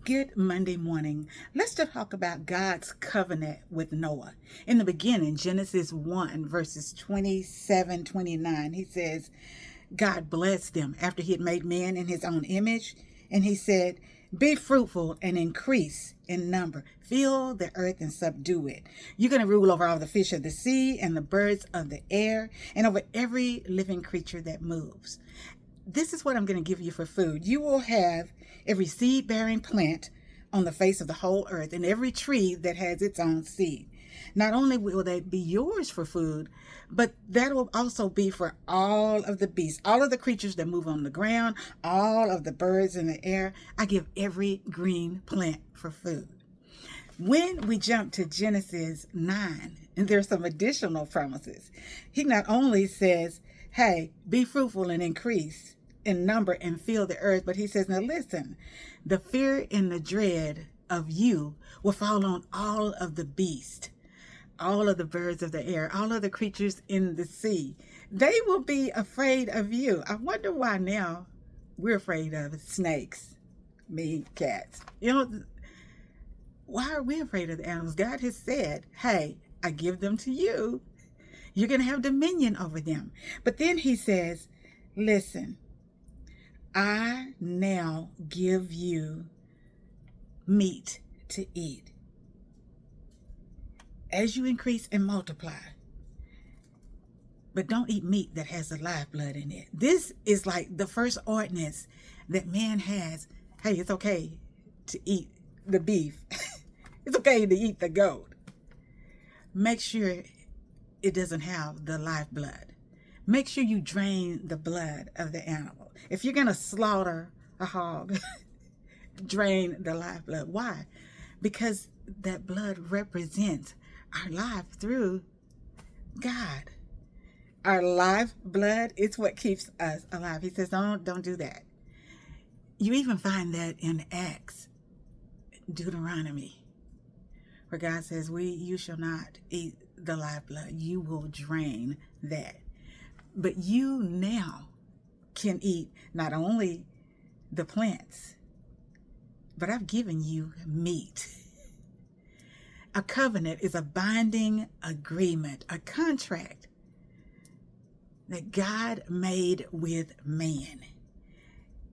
Good Monday morning. Let's talk about God's covenant with Noah. In the beginning, Genesis 1, verses 27-29, he says, God blessed them after he had made man in his own image. And he said, be fruitful and increase in number. Fill the earth and subdue it. You're going to rule over all the fish of the sea and the birds of the air and over every living creature that moves. This is what I'm going to give you for food. You will have every seed-bearing plant on the face of the whole earth and every tree that has its own seed. Not only will they be yours for food, but that will also be for all of the beasts, all of the creatures that move on the ground, all of the birds in the air. I give every green plant for food. When we jump to Genesis 9, and there's some additional promises, he not only says, hey, be fruitful and increase in number and fill the earth, but he says, now listen, the fear and the dread of you will fall on all of the beasts, all of the birds of the air, all of the creatures in the sea. They will be afraid of you. I wonder why now we're afraid of snakes, me, cats. Why are we afraid of the animals? God has said, hey, I give them to you. You're going to have dominion over them. But then he says, listen, I now give you meat to eat. As you increase and multiply. But don't eat meat that has the live blood in it. This is like the first ordinance that man has. Hey, it's okay to eat the beef. It's okay to eat the goat. Make sure it doesn't have the live blood. Make sure you drain the blood of the animal. If you're going to slaughter a hog, drain the live blood. Why? Because that blood represents our life through God. Our live blood is what keeps us alive. He says, don't do that. You even find that in Acts, Deuteronomy, where God says, you shall not eat the live blood. You will drain that. But you now can eat not only the plants, but I've given you meat. A covenant is a binding agreement, a contract that God made with man.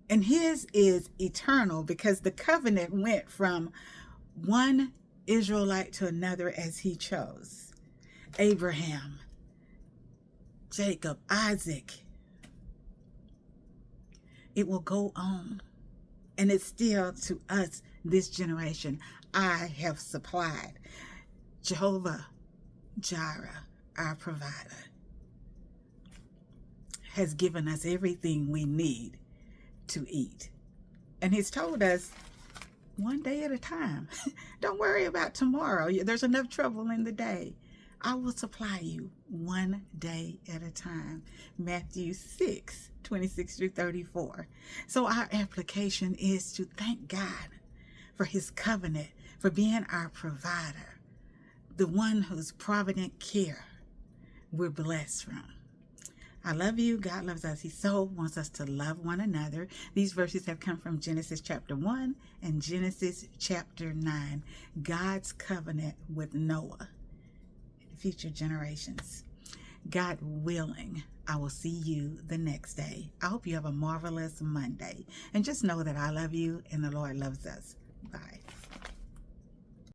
And his is eternal because the covenant went from one Israelite to another as he chose. Abraham, Jacob, Isaac. It will go on. And it's still to us, this generation, I have supplied. Jehovah Jireh, our provider, has given us everything we need to eat. And he's told us one day at a time. Don't worry about tomorrow. There's enough trouble in the day. I will supply you one day at a time. Matthew 6, 26-34. So our application is to thank God for his covenant, for being our provider, the one whose provident care we're blessed from. I love you. God loves us. He so wants us to love one another. These verses have come from Genesis chapter 1 and Genesis chapter 9. God's covenant with Noah. Future generations. God willing, I will see you the next day. I hope you have a marvelous Monday. And just know that I love you and the Lord loves us. Bye.